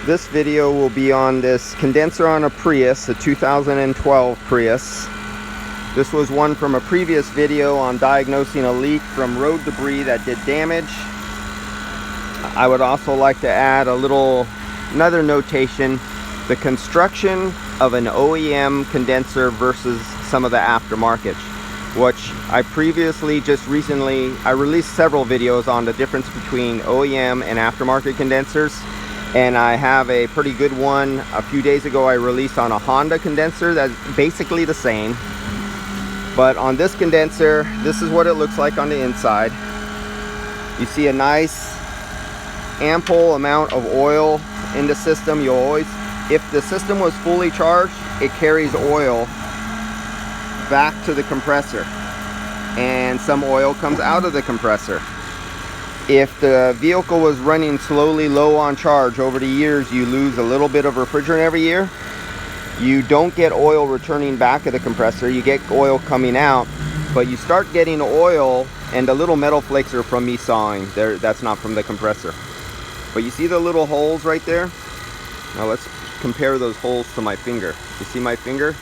This video will be on this condenser on a Prius, a 2012 Prius. This was one from a previous video on diagnosing a leak from road debris that did damage. I would also like to add another notation: the construction of an OEM condenser versus some of the aftermarket, which I released several videos on the difference between OEM and aftermarket condensers, and I have a pretty good one a few days ago I released on a Honda condenser that's basically the same. But on this condenser, this is what it looks like on the inside. You see a nice ample amount of oil in the system. If the system was fully charged, it carries oil back to the compressor, and some oil comes out of the compressor. If the vehicle was running slowly low on charge over the years, you lose a little bit of refrigerant every year. You don't get oil returning back to the compressor, you get oil coming out, but you start getting oil, and the little metal flakes are from me sawing. That's not from the compressor. But you see the little holes right there? Now let's compare those holes to my finger. You see my finger?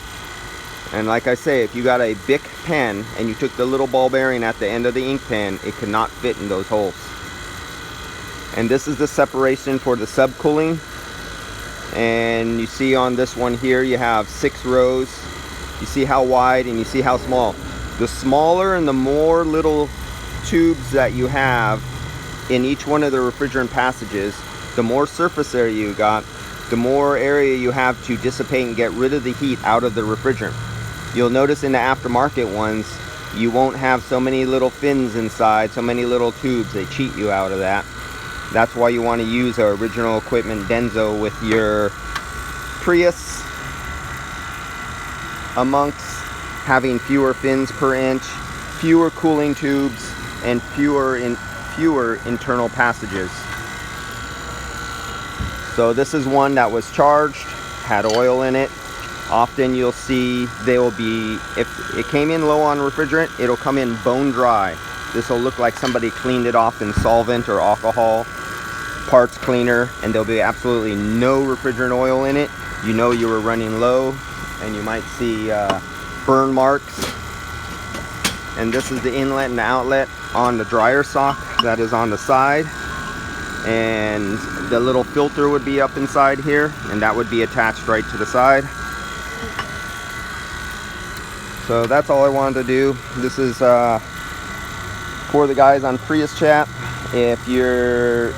And like I say, if you got a Bic pen and you took the little ball bearing at the end of the ink pen, it could not fit in those holes. And this is the separation for the subcooling. And you see on this one here, you have 6 rows. You see how wide and you see how small. The smaller and the more little tubes that you have in each one of the refrigerant passages, the more surface area you got, the more area you have to dissipate and get rid of the heat out of the refrigerant. You'll notice in the aftermarket ones, you won't have so many little fins inside, so many little tubes. They cheat you out of that. That's why you want to use our original equipment Denso with your Prius, amongst having fewer fins per inch, fewer cooling tubes, and fewer internal passages. So this is one that was charged, had oil in it. Often you'll see if it came in low on refrigerant, it'll come in bone dry. This will look like somebody cleaned it off in solvent or alcohol parts cleaner, and there'll be absolutely no refrigerant oil in it. You know you were running low, and you might see burn marks. And this is the inlet and outlet on the dryer sock that is on the side, and the little filter would be up inside here, and that would be attached right to the side. So that's all I wanted to do. This is for the guys on Prius Chat. If you're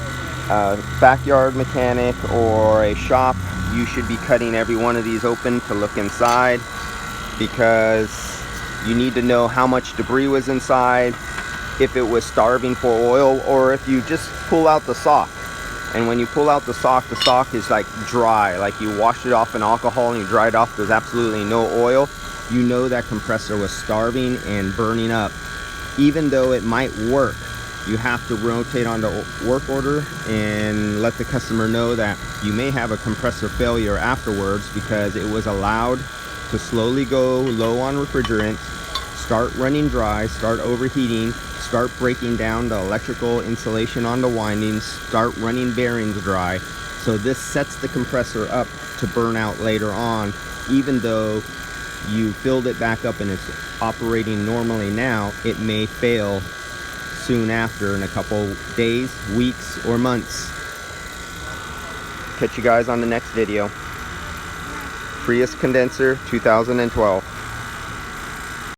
a backyard mechanic or a shop, you should be cutting every one of these open to look inside, because you need to know how much debris was inside, if it was starving for oil, or if you just pull out the sock. And when you pull out the sock is like dry, like you washed it off in alcohol and you dried off. There's absolutely no oil. You know that compressor was starving and burning up. Even though it might work, you have to rotate on the work order and let the customer know that you may have a compressor failure afterwards, because it was allowed to slowly go low on refrigerant, start running dry, start overheating, start breaking down the electrical insulation on the windings, start running bearings dry. So this sets the compressor up to burn out later on. Even though you filled it back up and it's operating normally now, it may fail soon after, in a couple days, weeks, or months. Catch you guys on the next video. Prius condenser 2012.